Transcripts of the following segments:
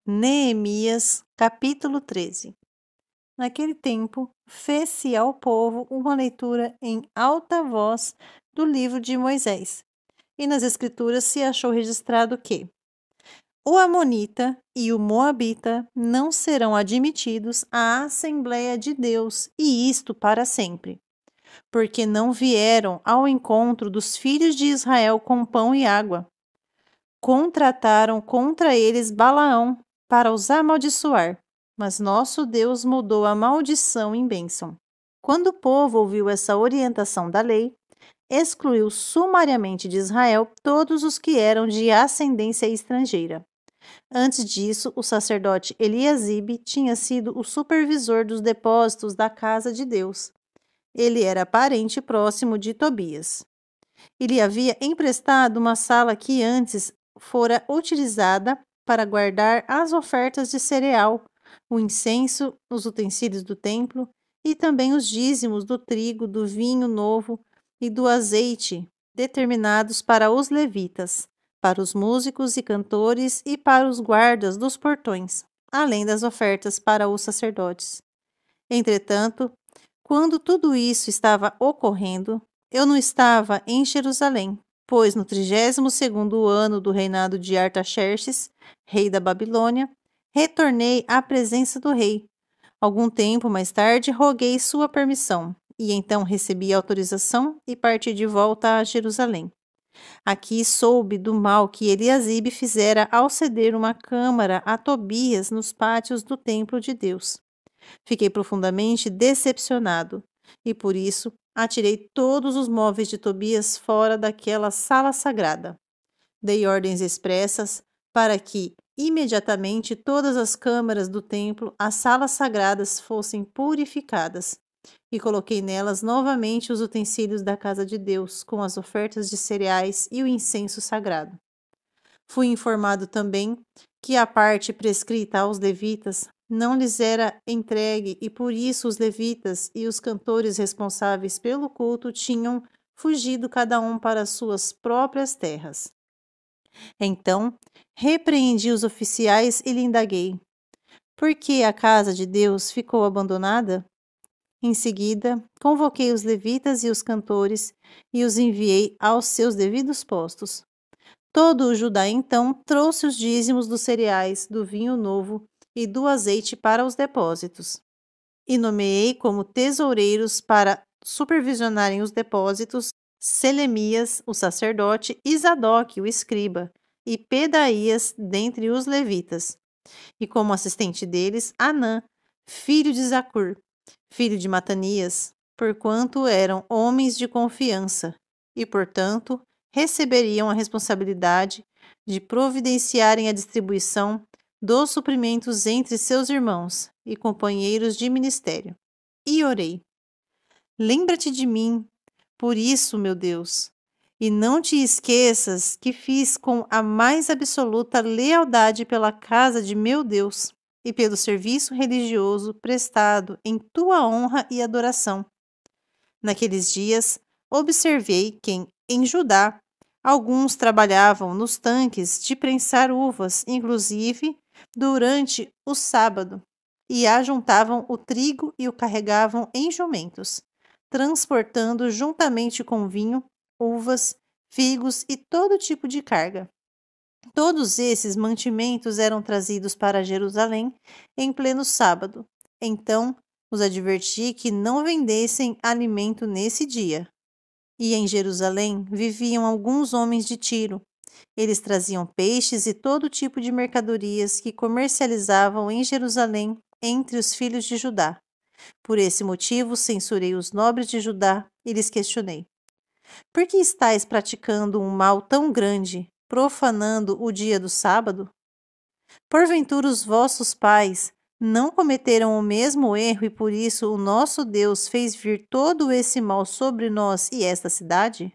Neemias, capítulo 13. Naquele tempo, fez-se ao povo uma leitura em alta voz do livro de Moisés, e nas Escrituras se achou registrado que o Amonita e o Moabita não serão admitidos à Assembleia de Deus, e isto para sempre, porque não vieram ao encontro dos filhos de Israel com pão e água. Contrataram contra eles Balaão para os amaldiçoar, mas nosso Deus mudou a maldição em bênção. Quando o povo ouviu essa orientação da lei, excluiu sumariamente de Israel todos os que eram de ascendência estrangeira. Antes disso, o sacerdote Eliasibe tinha sido o supervisor dos depósitos da casa de Deus. Ele era parente próximo de Tobias. Ele havia emprestado uma sala que antes fora utilizada para guardar as ofertas de cereal, o incenso, os utensílios do templo e também os dízimos do trigo, do vinho novo e do azeite, determinados para os levitas, para os músicos e cantores e para os guardas dos portões, além das ofertas para os sacerdotes. Entretanto, quando tudo isso estava ocorrendo, eu não estava em Jerusalém, pois no 32º ano do reinado de Artaxerxes, rei da Babilônia, retornei à presença do rei. Algum tempo mais tarde, roguei sua permissão, e então recebi autorização e parti de volta a Jerusalém. Aqui soube do mal que Eliasibe fizera ao ceder uma câmara a Tobias nos pátios do templo de Deus. Fiquei profundamente decepcionado, e por isso atirei todos os móveis de Tobias fora daquela sala sagrada. Dei ordens expressas para que, imediatamente, todas as câmaras do templo, as salas sagradas, fossem purificadas, e coloquei nelas novamente os utensílios da casa de Deus, com as ofertas de cereais e o incenso sagrado. Fui informado também que a parte prescrita aos levitas não lhes era entregue e por isso os levitas e os cantores responsáveis pelo culto tinham fugido cada um para suas próprias terras. Então, repreendi os oficiais e lhe indaguei: por que a casa de Deus ficou abandonada? Em seguida, convoquei os levitas e os cantores e os enviei aos seus devidos postos. Todo o Judá, então, trouxe os dízimos dos cereais, do vinho novo e do azeite para os depósitos. E nomeei como tesoureiros para supervisionarem os depósitos Selemias, o sacerdote, e Zadoque, o escriba, e Pedaías, dentre os levitas. E como assistente deles, Anã, filho de Zacur, filho de Matanias, porquanto eram homens de confiança, e, portanto, receberiam a responsabilidade de providenciarem a distribuição dos suprimentos entre seus irmãos e companheiros de ministério. E orei: lembra-te de mim, por isso, meu Deus, e não te esqueças que fiz com a mais absoluta lealdade pela casa de meu Deus e pelo serviço religioso prestado em tua honra e adoração. Naqueles dias, observei que, em Judá, alguns trabalhavam nos tanques de prensar uvas, inclusive durante o sábado, e ajuntavam o trigo e o carregavam em jumentos, transportando juntamente com vinho, uvas, figos e todo tipo de carga. Todos esses mantimentos eram trazidos para Jerusalém em pleno sábado. Então os adverti que não vendessem alimento nesse dia. E em Jerusalém viviam alguns homens de Tiro. Eles traziam peixes e todo tipo de mercadorias que comercializavam em Jerusalém entre os filhos de Judá. Por esse motivo, censurei os nobres de Judá e lhes questionei: por que estáis praticando um mal tão grande, profanando o dia do sábado? Porventura os vossos pais não cometeram o mesmo erro e por isso o nosso Deus fez vir todo esse mal sobre nós e esta cidade?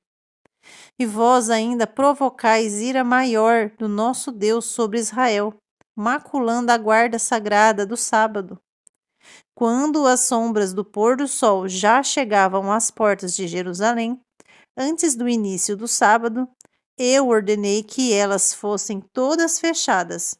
E vós ainda provocais ira maior do nosso Deus sobre Israel, maculando a guarda sagrada do sábado. Quando as sombras do pôr do sol já chegavam às portas de Jerusalém, antes do início do sábado, eu ordenei que elas fossem todas fechadas,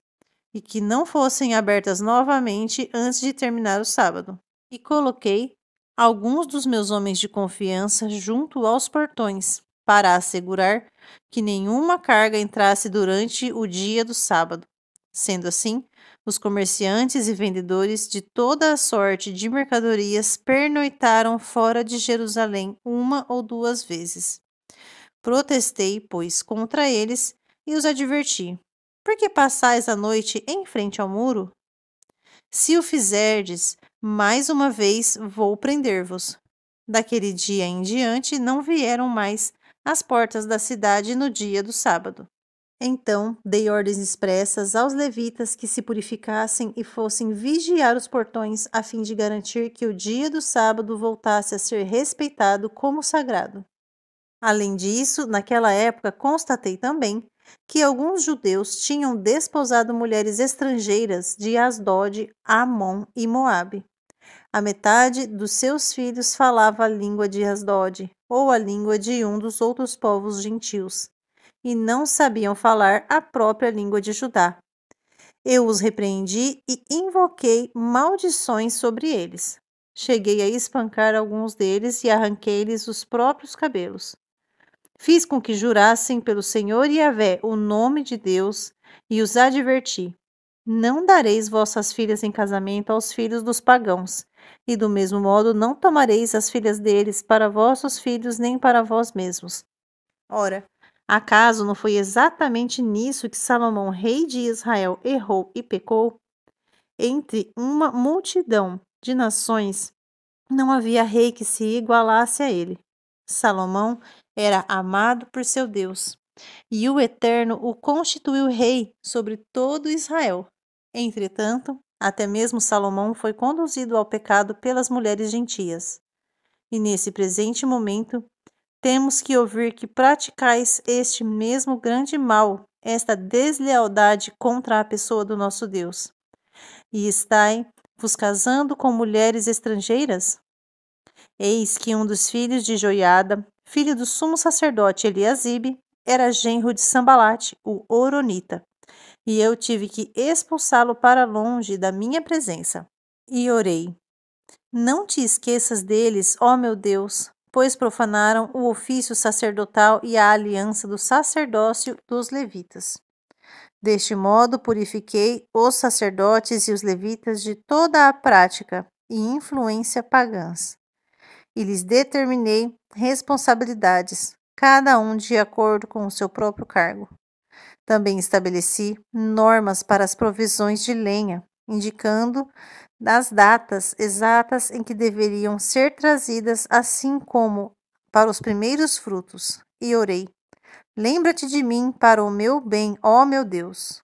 e que não fossem abertas novamente antes de terminar o sábado. E coloquei alguns dos meus homens de confiança junto aos portões, para assegurar que nenhuma carga entrasse durante o dia do sábado. Sendo assim, os comerciantes e vendedores de toda a sorte de mercadorias pernoitaram fora de Jerusalém 1 ou 2 vezes. Protestei, pois, contra eles e os adverti: por que passais a noite em frente ao muro? Se o fizerdes, mais uma vez vou prender-vos. Daquele dia em diante não vieram mais às portas da cidade no dia do sábado. Então dei ordens expressas aos levitas que se purificassem e fossem vigiar os portões, a fim de garantir que o dia do sábado voltasse a ser respeitado como sagrado. Além disso, naquela época constatei também que alguns judeus tinham desposado mulheres estrangeiras de Asdod, Amon e Moabe. A metade dos seus filhos falava a língua de Asdod, ou a língua de um dos outros povos gentios, e não sabiam falar a própria língua de Judá. Eu os repreendi e invoquei maldições sobre eles. Cheguei a espancar alguns deles e arranquei-lhes os próprios cabelos. Fiz com que jurassem pelo Senhor Yahvé o nome de Deus e os adverti: não dareis vossas filhas em casamento aos filhos dos pagãos, e do mesmo modo não tomareis as filhas deles para vossos filhos nem para vós mesmos. Ora, acaso não foi exatamente nisso que Salomão, rei de Israel, errou e pecou? Entre uma multidão de nações, não havia rei que se igualasse a ele. Salomão era amado por seu Deus, e o Eterno o constituiu rei sobre todo Israel. Entretanto, até mesmo Salomão foi conduzido ao pecado pelas mulheres gentias. E nesse presente momento, temos que ouvir que praticais este mesmo grande mal, esta deslealdade contra a pessoa do nosso Deus. E estai vos casando com mulheres estrangeiras? Eis que um dos filhos de Joiada, filho do sumo sacerdote Eliasibe, era genro de Sambalate, o Horonita, e eu tive que expulsá-lo para longe da minha presença. E orei: não te esqueças deles, ó meu Deus, pois profanaram o ofício sacerdotal e a aliança do sacerdócio dos levitas. Deste modo purifiquei os sacerdotes e os levitas de toda a prática e influência pagãs, e lhes determinei responsabilidades, cada um de acordo com o seu próprio cargo. Também estabeleci normas para as provisões de lenha, indicando as datas exatas em que deveriam ser trazidas, assim como para os primeiros frutos. E orei: lembra-te de mim para o meu bem, ó meu Deus.